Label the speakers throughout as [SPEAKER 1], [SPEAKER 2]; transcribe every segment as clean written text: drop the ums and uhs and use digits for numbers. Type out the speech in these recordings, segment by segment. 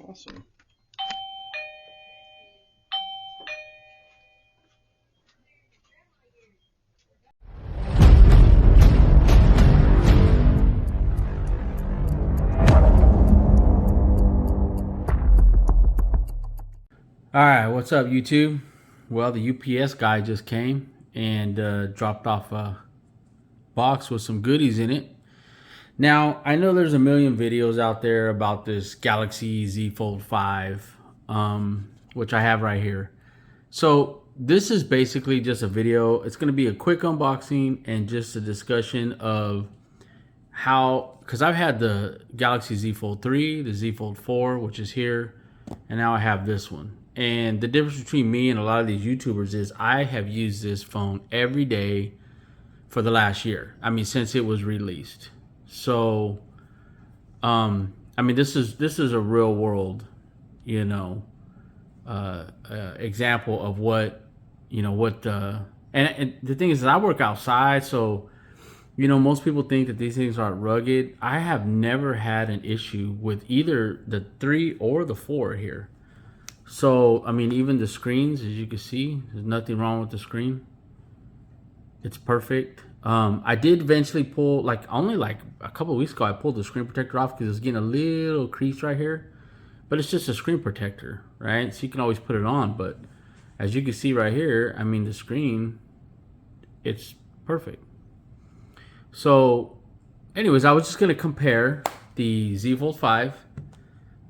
[SPEAKER 1] Awesome.
[SPEAKER 2] All right, what's up, YouTube? Well, the UPS guy just came and dropped off a box with some goodies in it. Now, I know there's a million videos out there about this Galaxy Z Fold 5, which I have right here. So this is basically just a video. It's going to be a quick unboxing and just a discussion of how, because I've had the Galaxy Z Fold 3, the Z Fold 4, which is here, and now I have this one. And the difference between me and a lot of these YouTubers is I have used this phone every day for the last year. I mean, since it was released. So, I mean, this is a real world, you know, example of what, you know, what, and the thing is, I work outside, so, you know, most people think that these things aren't rugged. I have never had an issue with either the 3 or the 4 here. So, I mean, even the screens, as you can see, there's nothing wrong with the screen. It's perfect. I did eventually pull, like, only like a couple of weeks ago, I pulled the screen protector off because it's getting a little crease right here. But it's just a screen protector, right? So you can always put it on. But as you can see right here, I mean, the screen, it's perfect. So, anyways, I was just going to compare the Z Fold 5.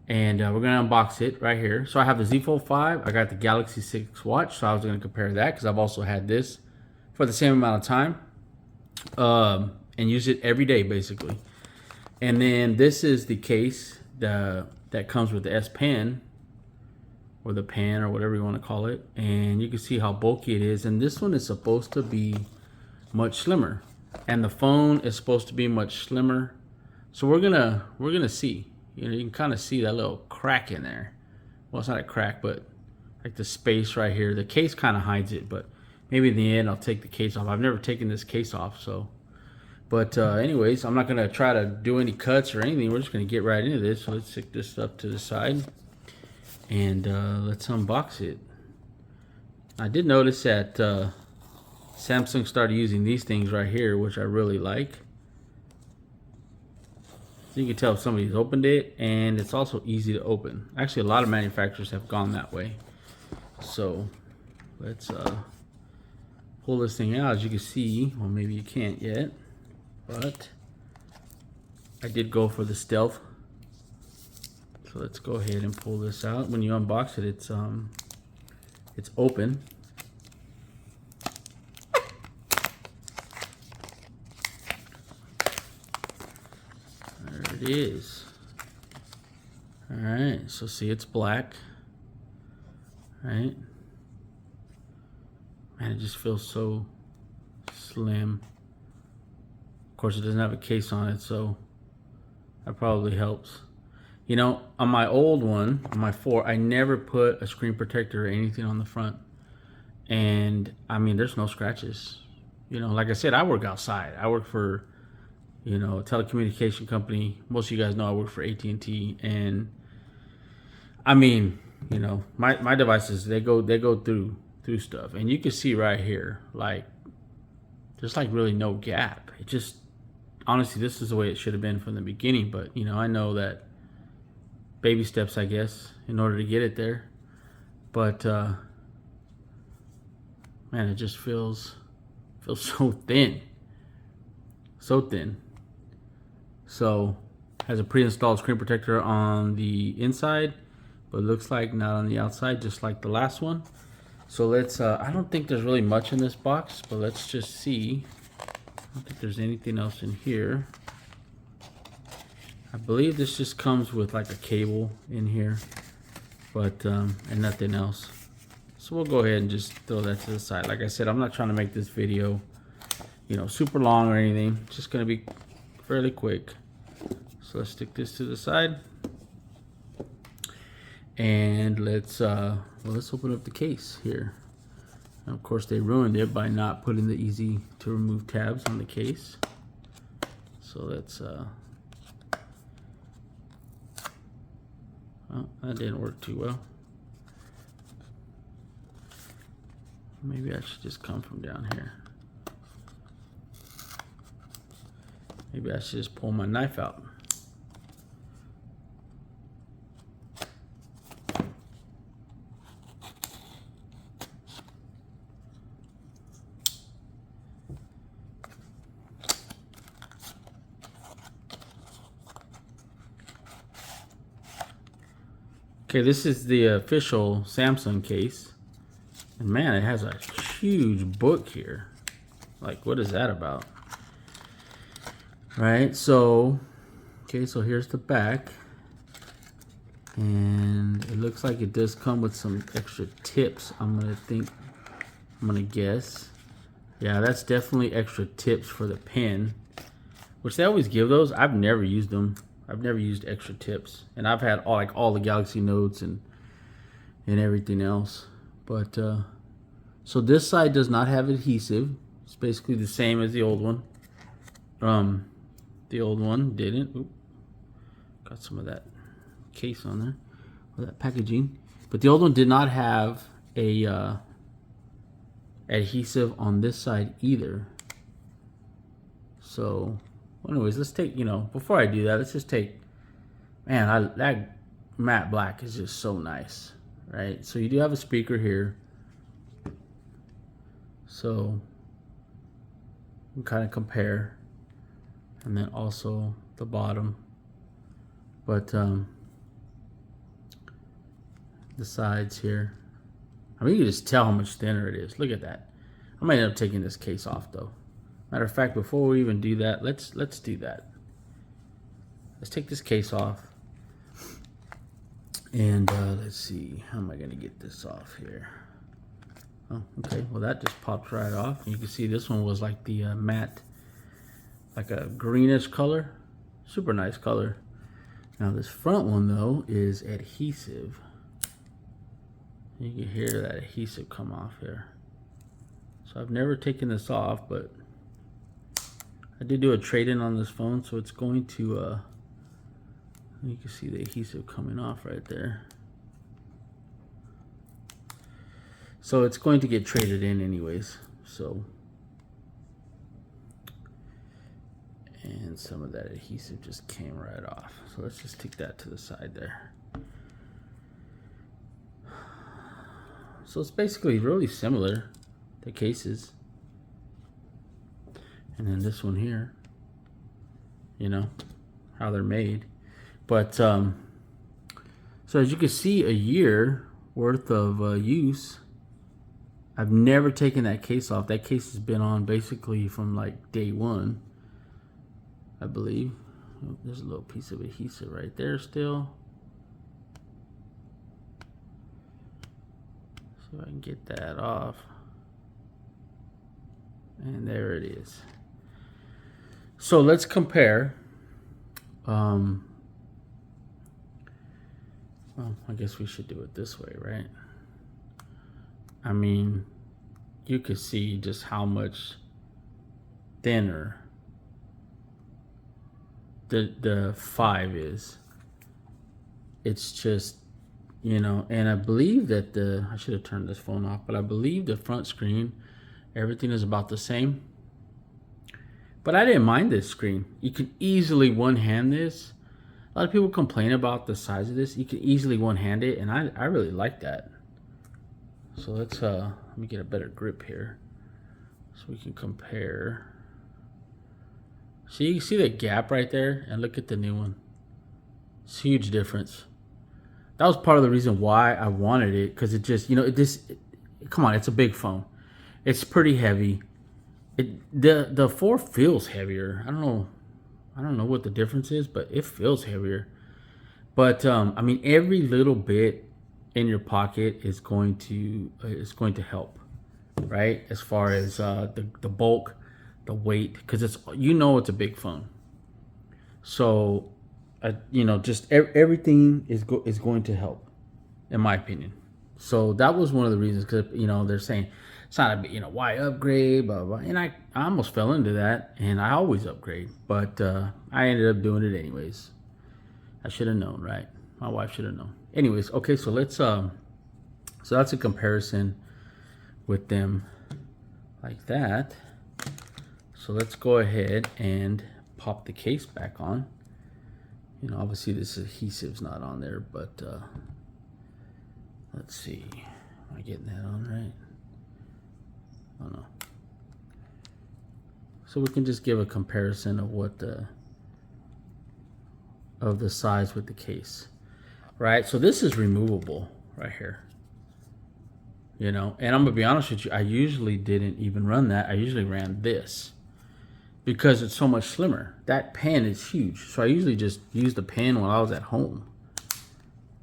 [SPEAKER 2] And we're going to unbox it right here. So I have the Z Fold 5. I got the Galaxy 6 watch. So I was going to compare that because I've also had this for the same amount of time. And use it every day, basically. And then this is the case that comes with the S Pen. Or the pen, or whatever you want to call it. And you can see how bulky it is. And this one is supposed to be much slimmer. And the phone is supposed to be much slimmer. So we're gonna see. You know, you can kind of see that little crack in there. Well, it's not a crack, but like the space right here. The case kind of hides it, but maybe in the end I'll take the case off. I've never taken this case off, so. But anyways, I'm not gonna try to do any cuts or anything. We're just gonna get right into this. So let's stick this stuff to the side, and let's unbox it. I did notice that Samsung started using these things right here, which I really like. So you can tell if somebody's opened it, and it's also easy to open. Actually, a lot of manufacturers have gone that way. So let's pull this thing out. As you can see, well, maybe you can't yet, but I did go for the stealth. So let's go ahead and pull this out. When you unbox it, it's open. It is. All right, so see, it's black, right? Man, it just feels so slim. Of course, it doesn't have a case on it, so that probably helps. You know, on my old one, on my 4, I never put a screen protector or anything on the front. And I mean, there's no scratches. You know, like I said, I work outside. I work for, you know, a telecommunication company. Most of you guys know I work for AT&T, and I mean, you know, my devices, they go through stuff, and you can see right here, like, there's like really no gap. It just, honestly, this is the way it should have been from the beginning. But you know, I know that baby steps, I guess, in order to get it there. But man, it just feels so thin, so thin. So has a pre-installed screen protector on the inside, but it looks like not on the outside, just like the last one. So let's I don't think there's really much in this box, but let's just see. I don't think there's anything else in here. I believe this just comes with like a cable in here, but and nothing else. So we'll go ahead and just throw that to the side. Like I said, I'm not trying to make this video, you know, super long or anything. It's just gonna be fairly quick. So let's stick this to the side, and let's open up the case here. And of course, they ruined it by not putting the easy to remove tabs on the case. So let's Well, that didn't work too well. Maybe I should just come from down here. Maybe I should just pull my knife out. Okay, this is the official Samsung case. And man, it has a huge book here. Like, what is that about? Right, so, okay, so here's the back. And it looks like it does come with some extra tips, I'm gonna guess. Yeah, that's definitely extra tips for the pen, which they always give those. I've never used them. I've never used extra tips, and I've had all the Galaxy Notes and everything else. But so this side does not have adhesive. It's basically the same as the old one. The old one didn't. Oop, got some of that case on there, or that packaging. But the old one did not have a adhesive on this side either. So, well, anyways, let's take, before I do that, let's just take, man, that matte black is just so nice, right? So you do have a speaker here. So you can kind of compare, and then also the bottom. But the sides here, I mean, you can just tell how much thinner it is. Look at that. I might end up taking this case off though. Matter of fact, before we even do that, let's do that. Let's take this case off. And let's see, how am I gonna get this off here? Oh, okay, well that just popped right off. And you can see this one was like the matte, like a greenish color. Super nice color. Now this front one though is adhesive. You can hear that adhesive come off here. So I've never taken this off, but I did do a trade-in on this phone, so it's going to, you can see the adhesive coming off right there. So it's going to get traded in anyways, so. And some of that adhesive just came right off. So let's just take that to the side there. So it's basically really similar to cases. And then this one here, how they're made. But so as you can see, a year worth of use. I've never taken that case off. That case has been on basically from like day one, I believe. Oh, there's a little piece of adhesive right there still. See if I can get that off. And there it is. So let's compare. Well, I guess we should do it this way, right? I mean, you could see just how much thinner the 5 is. It's just, and I believe that I should have turned this phone off, but I believe the front screen, everything is about the same. But I didn't mind this screen. You can easily one-hand this. A lot of people complain about the size of this. You can easily one-hand it, and I really like that. So let's let me get a better grip here so we can compare. See, you see the gap right there, and look at the new one. It's a huge difference. That was part of the reason why I wanted it, because it just, come on, it's a big phone. It's pretty heavy. The 4 feels heavier. I don't know what the difference is, but it feels heavier. But I mean, every little bit in your pocket is going to help, right? As far as the bulk, the weight, because it's it's a big phone. So just everything is going to help, in my opinion. So that was one of the reasons, because they're saying it's not why upgrade, blah, blah. And I almost fell into that, and I always upgrade, but I ended up doing it anyways. I should have known, right? My wife should have known. anyways, okay, so let's so that's a comparison with them like that. So let's go ahead and pop the case back on. You know, obviously this adhesive's not on there, but let's see. Am I getting that on right? Oh no. So we can just give a comparison of what the size with the case, right? So this is removable right here. You know, and I'm gonna be honest with you, I usually didn't even run that. I usually ran this because it's so much slimmer. That pen is huge, so I usually just use the pen when I was at home.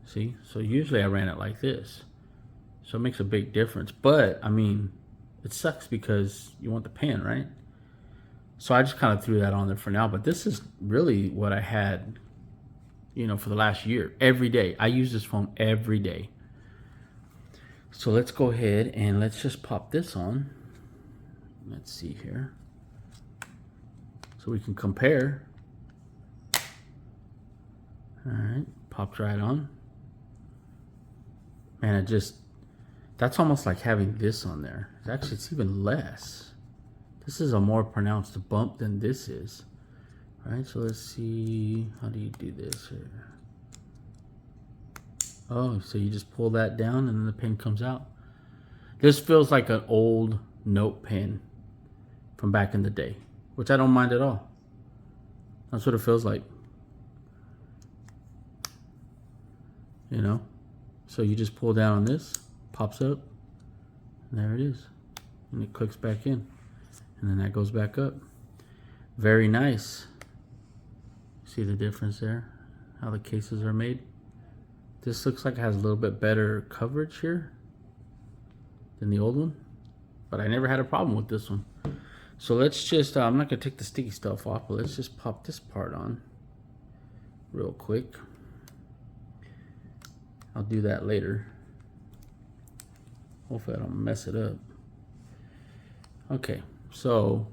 [SPEAKER 2] See, so usually I ran it like this, so it makes a big difference. But I mean, it sucks because you want the pen, right? So I just kind of threw that on there for now. But this is really what I had, you know, for the last year. Every day I use this phone every day. So let's go ahead and let's just pop this on. Let's see here. So we can compare. All right, popped right on. Man, that's almost like having this on there. Actually, it's even less. This is a more pronounced bump than this is. All right, so let's see, how do you do this here? Oh, so you just pull that down and then the pen comes out. This feels like an old note pen from back in the day, which I don't mind at all. That's what it feels like. You know? So you just pull down on this, pops up, and there it is. And it clicks back in. And then that goes back up. Very nice. See the difference there? How the cases are made? This looks like it has a little bit better coverage here than the old one, but I never had a problem with this one. So let's just, I'm not gonna take the sticky stuff off, but let's just pop this part on real quick. I'll do that later. Hopefully I don't mess it up. Okay, so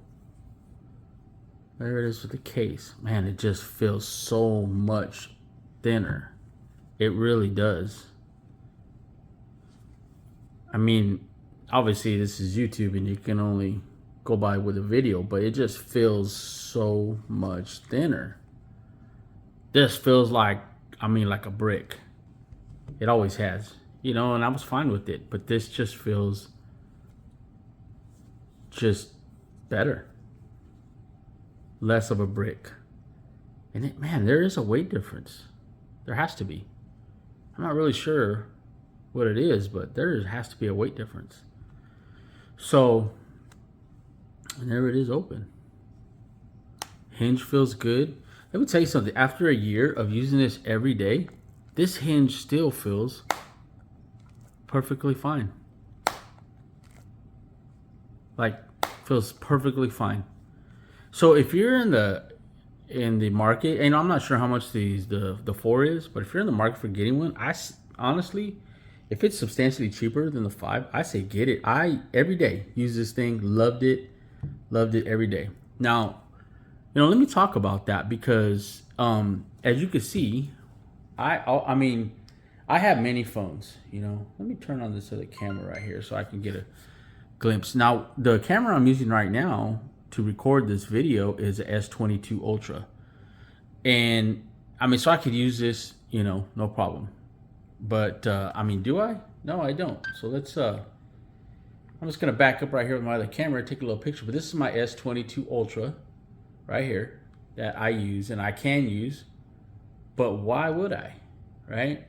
[SPEAKER 2] there it is with the case. Man, it just feels so much thinner. It really does. I mean, obviously this is YouTube and you can only go by with a video, but it just feels so much thinner. This feels like, I mean, like a brick. It always has, you know, and I was fine with it, but this just feels just better. Less of a brick. And it, man, there is a weight difference. There has to be. I'm not really sure what it is, but there has to be a weight difference. So, and there it is open. Hinge feels good. Let me tell you something. After a year of using this every day, this hinge still feels perfectly fine. Like, feels perfectly fine. So if you're in the market, and I'm not sure how much the 4 is, but if you're in the market for getting one, I honestly, if it's substantially cheaper than the 5, I say get it. I every day use this thing, loved it every day. Now, you know, let me talk about that because as you can see, I mean, I have many phones, you know. Let me turn on this other camera right here so I can get a glimpse. Now, the camera I'm using right now to record this video is a S22 Ultra. And I mean, so I could use this, you know, no problem. But I mean, do I? No, I don't. So let's I'm just gonna back up right here with my other camera, take a little picture. But this is my S22 Ultra right here that I use and I can use. But why would I? Right?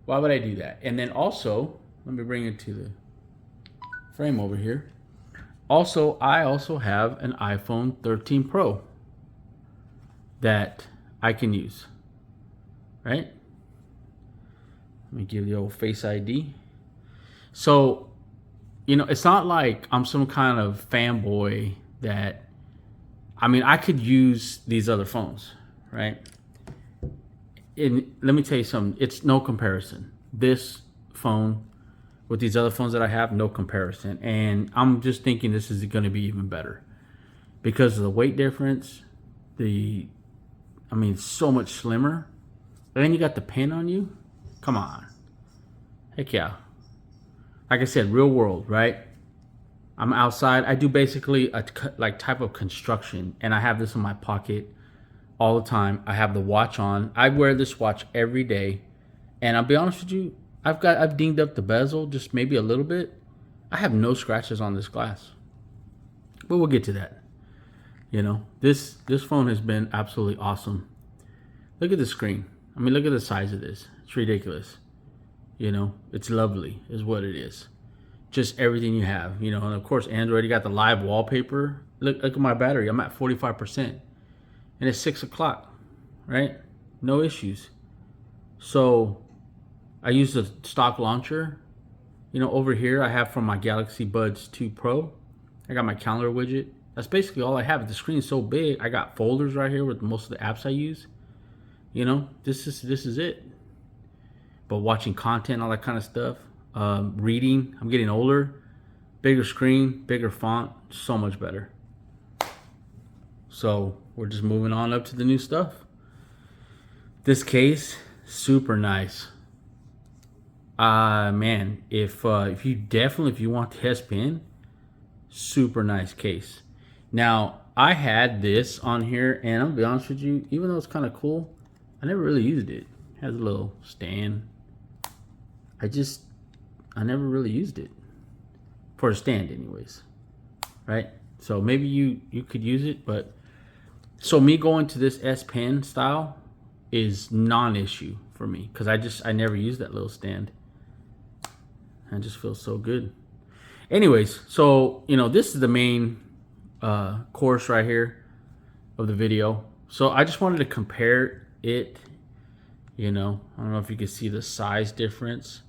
[SPEAKER 2] Why would I do that? And then also, let me bring it to the frame over here. Also, I also have an iPhone 13 Pro that I can use, right? Let me give the old Face ID. So, you know, it's not like I'm some kind of fanboy that, I mean, I could use these other phones, right? And let me tell you something, it's no comparison. This phone with these other phones that I have, no comparison. And I'm just thinking this is going to be even better because of the weight difference. I mean, so much slimmer. And then you got the pen on you. Come on. Heck yeah. Like I said, real world, right? I'm outside. I do basically a like type of construction, and I have this in my pocket all the time. I have the watch on. I wear this watch every day, and I'll be honest with you, I've dinged up the bezel just maybe a little bit. I have no scratches on this glass, but we'll get to that. You know, this phone has been absolutely awesome. Look at the screen. I mean, look at the size of this. It's ridiculous. You know, it's lovely, is what it is. Just everything you have, you know, and of course, Android. You got the live wallpaper. Look at my battery. I'm at 45%, and it's 6 o'clock, right? No issues. So, I use the stock launcher. You know, over here I have from my Galaxy Buds 2 Pro. I got my calendar widget. That's basically all I have. The screen is so big. I got folders right here with most of the apps I use. You know, this is it. But watching content, all that kind of stuff, reading. I'm getting older. Bigger screen, bigger font, so much better. So we're just moving on up to the new stuff. This case, super nice. Man, if you want the S Pen, super nice case. Now I had this on here, and I'll be honest with you, even though it's kind of cool, I never really used it. It has a little stand. I never really used it for a stand, anyways. Right? So maybe you could use it, but so me going to this S Pen style is non-issue for me because I never used that little stand. I just feel so good. Anyways, so you know this is the main course right here of the video. So I just wanted to compare it. You know, I don't know if you can see the size difference.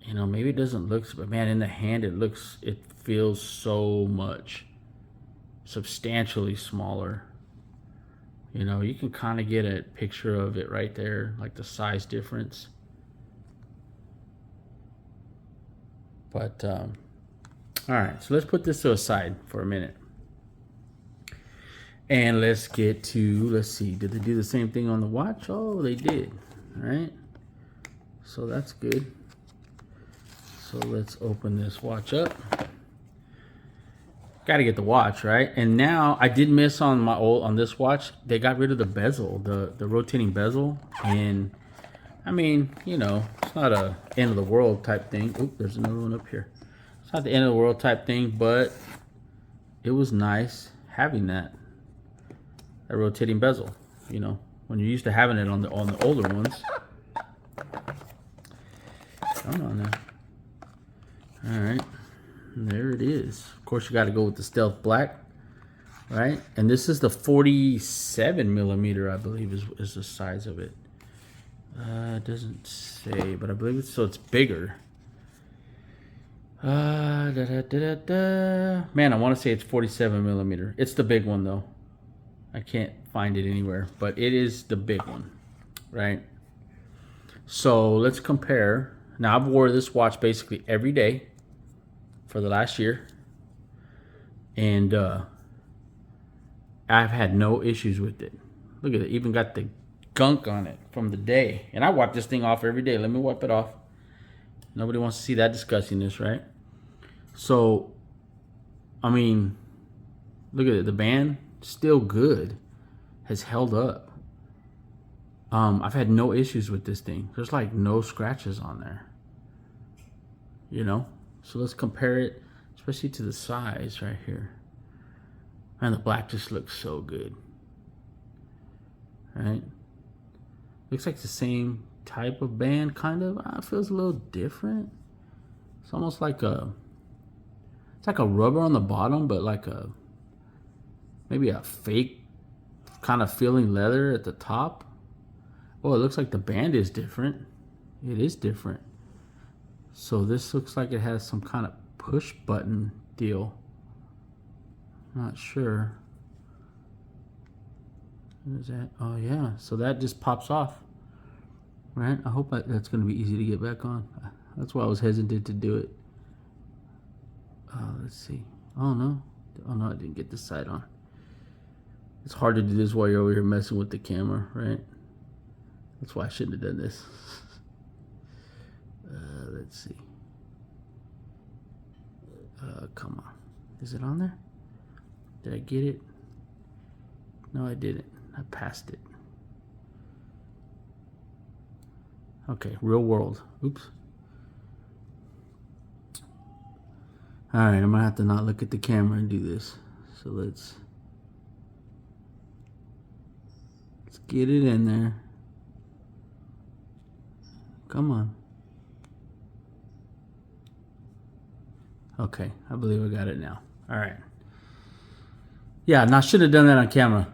[SPEAKER 2] You know, maybe it doesn't look, but man, in the hand it feels so much substantially smaller. You know, you can kind of get a picture of it right there, like the size difference. But all right, so let's put this to a side for a minute. And let's get to, let's see, did they do the same thing on the watch? Oh, they did. All right. So that's good. So let's open this watch up. Got to get the watch, right? And now I did miss on this watch. They got rid of the bezel, the rotating bezel. And I mean, you know, it's not a end of the world type thing. Oop, there's another one up here. It's not the end of the world type thing, but it was nice having that rotating bezel. You know, when you're used to having it on the older ones. Come on now. All right, there it is. Of course, you got to go with the Stealth Black, right? And this is the 47 millimeter, I believe, is the size of it. It doesn't say, but I believe it's, so it's bigger. Man, I want to say it's 47 millimeter. It's the big one though. I can't find it anywhere, but it is the big one, right? So let's compare. Now I've wore this watch basically every day for the last year, and I've had no issues with it. Look at it, even got the gunk on it from the day, and I wipe this thing off every day. Let me wipe it off. Nobody wants to see that disgustingness, right? So, I mean, look at it. The band, still good, has held up. I've had no issues with this thing. There's like no scratches on there. You know? So let's compare it, especially to the size right here. And the black just looks so good. Right? Looks like the same type of band, kind of. It feels a little different. It's almost like it's like a rubber on the bottom, but like maybe a fake kind of feeling leather at the top. Oh, it looks like the band is different. It is different. So this looks like it has some kind of push button deal. Not sure. What is that? Oh yeah, so that just pops off. Right? I hope that's going to be easy to get back on. That's why I was hesitant to do it. Let's see. Oh no. Oh no, I didn't get this side on. It's hard to do this while you're over here messing with the camera, right? That's why I shouldn't have done this. Let's see. Come on. Is it on there? Did I get it? No, I didn't. I passed it. Okay, real world. Oops. All right, I'm gonna have to not look at the camera and do this. So let's get it in there. Come on. Okay, I believe I got it now. All right. Yeah, I should have done that on camera.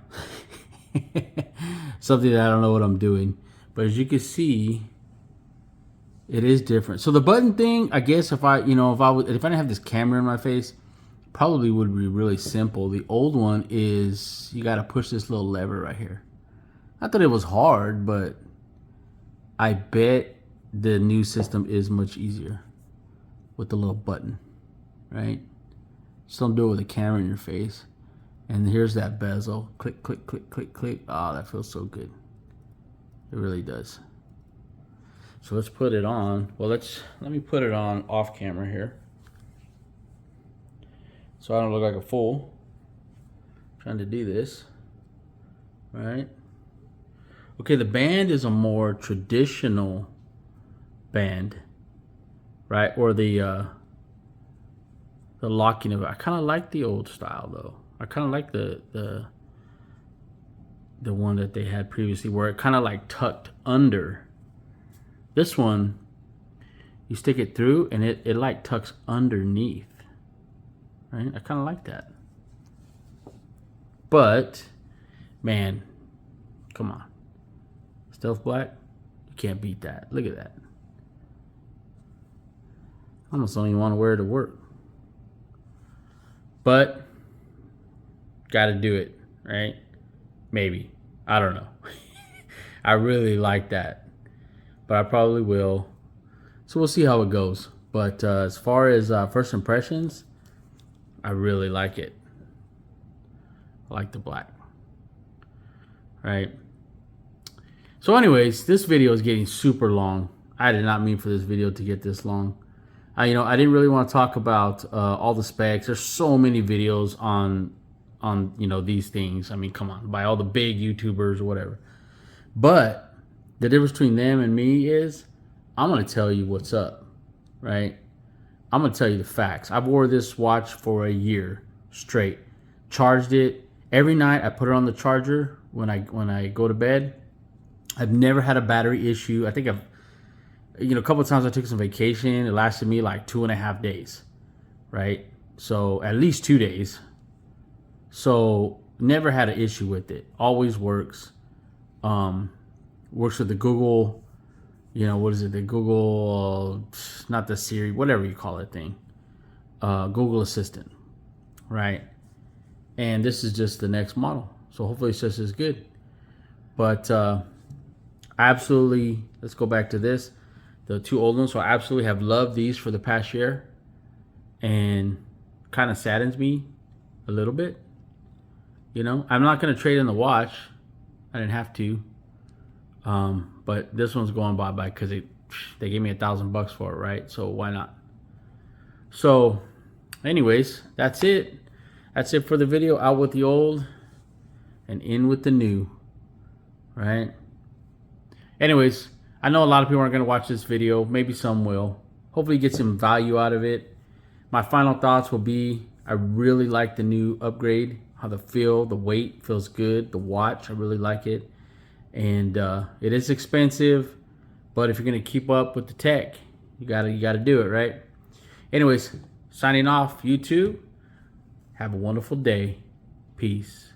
[SPEAKER 2] Something that I don't know what I'm doing. But as you can see, it is different. So the button thing, I guess if I didn't have this camera in my face, probably would be really simple. The old one is you got to push this little lever right here. I thought it was hard, but I bet the new system is much easier with the little button, right? Just don't do it with a camera in your face. And here's that bezel. Click, click, click, click, click. Oh, that feels so good. It really does. So let's put it on. Well, let me put it on off camera here, so I don't look like a fool trying to do this. Right? Okay, the band is a more traditional band, right? Or the locking of it. I kind of like the old style though. I kind of like the one that they had previously, where it kind of like tucked under. This one, you stick it through and it like tucks underneath, right? I kind of like that. But, man, come on. Stealth black, you can't beat that. Look at that. I almost don't even want to wear it to work. But, gotta do it, right? Maybe. I don't know. I really like that. But I probably will. So we'll see how it goes. But as far as first impressions, I really like it. I like the black. Right? So anyways, this video is getting super long. I did not mean for this video to get this long. I didn't really want to talk about all the specs. There's so many videos on these things. I mean, come on, by all the big YouTubers or whatever. But the difference between them and me is I'm going to tell you what's up, right? I'm going to tell you the facts. I've wore this watch for a year straight. Charged it every night. I put it on the charger when I go to bed. I've never had a battery issue. I think a couple of times I took some vacation. It lasted me like 2.5 days, right? So at least 2 days. So never had an issue with it. Always works. Works with the Google, what is it? The Google, not the Siri, whatever you call it thing. Google Assistant, right? And this is just the next model. So hopefully it's just as good. But absolutely, let's go back to this. The two old ones. So I absolutely have loved these for the past year. And kind of saddens me a little bit. I'm not going to trade in the watch. I didn't have to. But this one's going bye because they gave me $1,000 for it, right? So why not? So, anyways, that's it. That's it for the video. Out with the old and in with the new, right? Anyways, I know a lot of people aren't going to watch this video. Maybe some will. Hopefully get some value out of it. My final thoughts will be, I really like the new upgrade. How the weight feels good. The watch, I really like it. And it is expensive, but if you're gonna keep up with the tech, you gotta do it, right? Anyways, signing off. You too. Have a wonderful day. Peace.